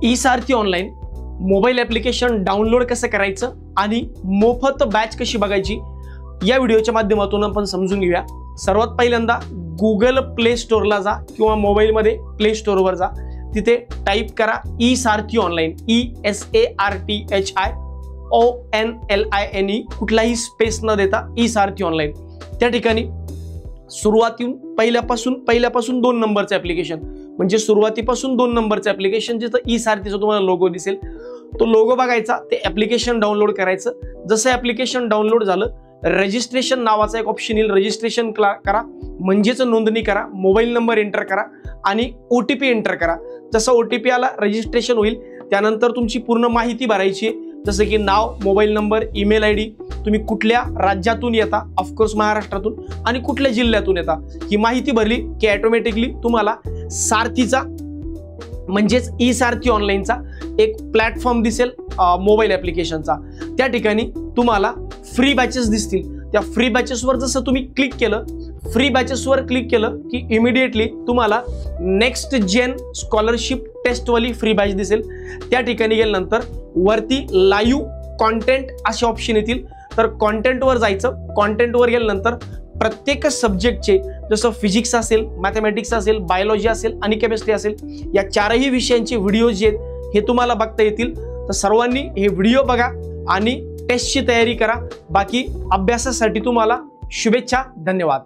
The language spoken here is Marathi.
ई-सारथी ऑनलाईन मोबाईल ॲप्लिकेशन डाउनलोड कसं करायचं आणि मोफत बॅच कशी बघायची या व्हिडिओच्या माध्यमातून आपण समजून घेऊया। सर्वात पहिल्यांदा गूगल प्ले स्टोअरला जा किंवा मोबाईलमध्ये प्ले स्टोअरवर जा, तिथे टाईप करा ई-सारथी ऑनलाईन, ESARTHIONLINE, कुठलाही स्पेस न देता ई-सारथी ऑनलाईन। त्या ठिकाणी सुरुवातीहून पहिल्यापासून 2 नंबरचं ॲप्लिकेशन म्हणजे सुरुवातीपासून 2 नंबरचं ॲप्लिकेशन जिथं ई-सारथीचा तुम्हाला लोगो दिसेल तो लोगो बघायचा, ते ॲप्लिकेशन डाउनलोड करायचं। जसं ॲप्लिकेशन डाउनलोड झालं रजिस्ट्रेशन नावाचा एक ऑप्शन येईल, रजिस्ट्रेशन करा म्हणजेच नोंदणी करा, मोबाईल नंबर एंटर करा आणि OTP एंटर करा। जसं OTP आला रजिस्ट्रेशन होईल, त्यानंतर तुमची पूर्ण माहिती भरायची आहे, जसं की नाव, मोबाईल नंबर, ईमेल ID, तुम्ही कुठल्या राज्यातून येता, ऑफकोर्स महाराष्ट्रातून, आणि कुठल्या जिल्ह्यातून येता ही माहिती भरली की ऑटोमॅटिकली तुम्हाला सारथीचा म्हणजेच ई-सारथी ऑनलाईनचा एक प्लॅटफॉर्म दिसेल मोबाईल ॲप्लिकेशनचा। त्या ठिकाणी तुम्हाला फ्री बॅचेस दिसतील। त्या फ्री बॅचेसवर जसं तुम्ही क्लिक केलं, फ्री बॅचेसवर क्लिक केलं की इमिडिएटली तुम्हाला नेक्स्ट जेन स्कॉलरशिप टेस्टवाली फ्री बॅच दिसेल। त्या ठिकाणी गेल्यानंतर वरती लाईव्ह कॉन्टेंट असे ऑप्शन येतील, तर कॉन्टेंटवर जायचं। कॉन्टेंटवर गेल्यानंतर प्रत्येक सब्जेक्टचे जसं फिजिक्स असेल, मॅथमॅटिक्स असेल, बायोलॉजी असेल आणि केमिस्ट्री असेल या 4ही विषयांचे व्हिडिओ जे आहेत हे तुम्हाला बघता येतील। तर सर्वांनी हे व्हिडिओ बघा आणि टेस्टची तयारी करा। बाकी अभ्यासासाठी तुम्हाला शुभेच्छा, धन्यवाद।